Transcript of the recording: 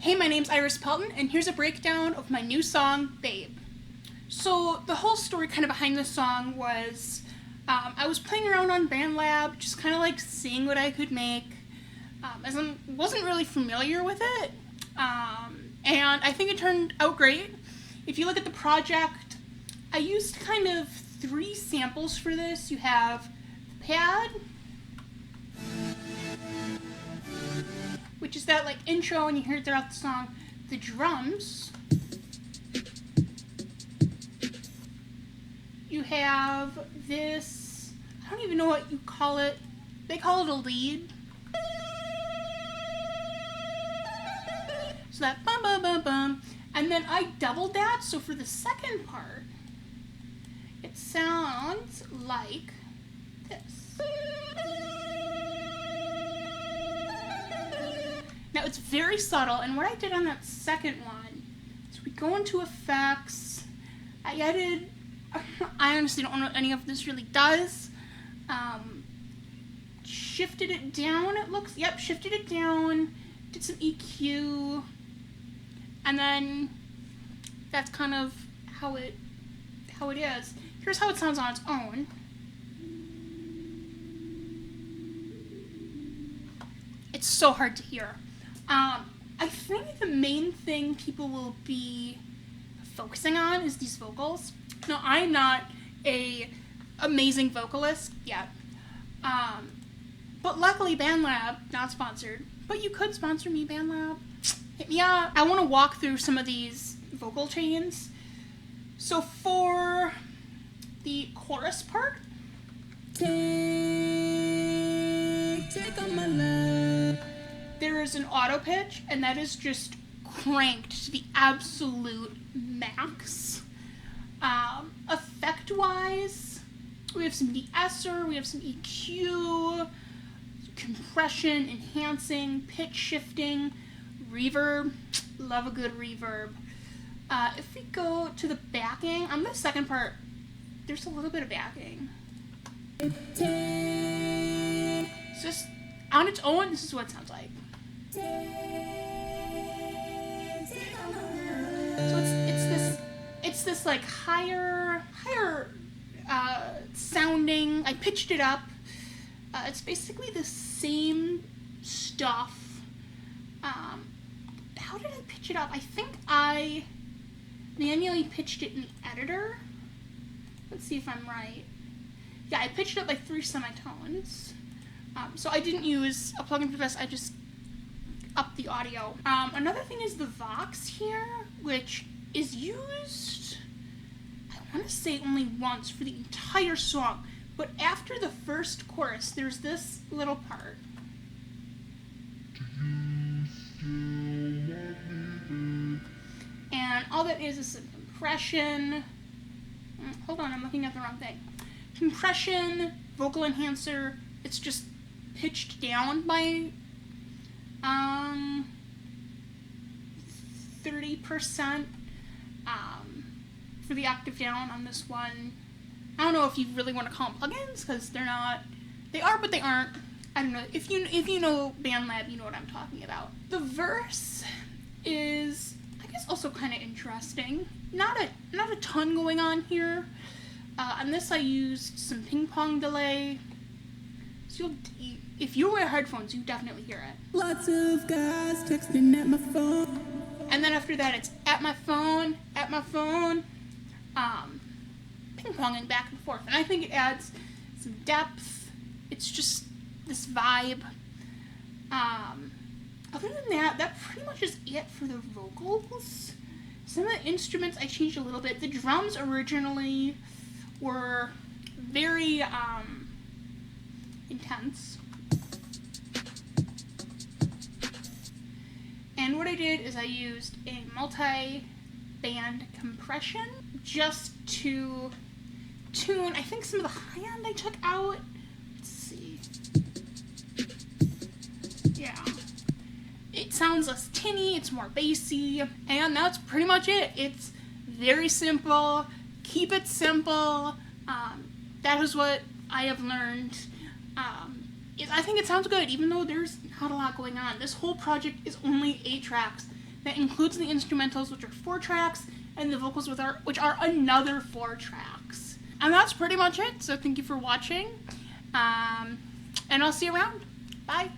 Hey, my name's Iris Pelton, and here's a breakdown of my new song, Babe. So the whole story kind of behind this song was I was playing around on BandLab, just kind of like seeing what I could make, as I wasn't really familiar with it, and I think it turned out great. If you look at the project, I used kind of 3 samples for this. You have the pad, which is that like intro and you hear it throughout the song, the drums, you have this, I don't even know what you call it, they call it a lead, so that bum bum bum bum, and then I doubled that, so for the second part, it sounds like this. Now it's very subtle, and what I did on that second one is we go into effects. I added, I honestly don't know what any of this really does. Shifted it down, it looks, yep, shifted it down, did some EQ, and then that's kind of how it is. Here's how it sounds on its own. It's so hard to hear. I think the main thing people will be focusing on is these vocals. Now, I'm not a amazing vocalist yet, but luckily BandLab, not sponsored, but you could sponsor me, BandLab. Hit me up. I want to walk through some of these vocal chains. So for the chorus part, take on my love, there is an auto pitch, and that is just cranked to the absolute max. Effect-wise, we have some de-esser, we have some EQ, compression, enhancing, pitch shifting, reverb. Love a good reverb. If we go to the backing, on the second part, there's a little bit of backing. It's just, on its own, this is what it sounds like. So it's this like higher sounding. I pitched it up. It's basically the same stuff. How did I pitch it up? I think I manually pitched it in the editor. Let's see if I'm right. Yeah, I pitched it up by 3 semitones. So I didn't use a plugin for this. I just upped the audio. Another thing is the Vox here, which is used, I want to say only once for the entire song. But after the first chorus, there's this little part. And all that is some compression. Hold on, I'm looking at the wrong thing. Compression, vocal enhancer. It's just pitched down by 30% for the octave down on this one. I don't know if you really want to call them plugins, because they're not. They are, but they aren't. I don't know. If you know BandLab, you know what I'm talking about. The verse is, I guess, also kind of interesting. Not a ton going on here. On this, I used some ping pong delay. So if you wear headphones, you definitely hear it. Lots of guys texting at my phone. And then after that, it's at my phone, ping-ponging back and forth. And I think it adds some depth. It's just this vibe. Other than that, that pretty much is it for the vocals. Some of the instruments I changed a little bit. The drums originally were very intense. And what I did is I used a multi-band compression just to tune, I think some of the high end I took out. Let's see. Yeah. It sounds less tinny, it's more bassy, and that's pretty much it. It's very simple. Keep it simple. That is what I have learned. I think it sounds good, even though there's not a lot going on. This whole project is only 8 tracks. that includes the instrumentals, which are 4 tracks, and the vocals, which are another 4 tracks. And that's pretty much it, so thank you for watching, and I'll see you around. Bye!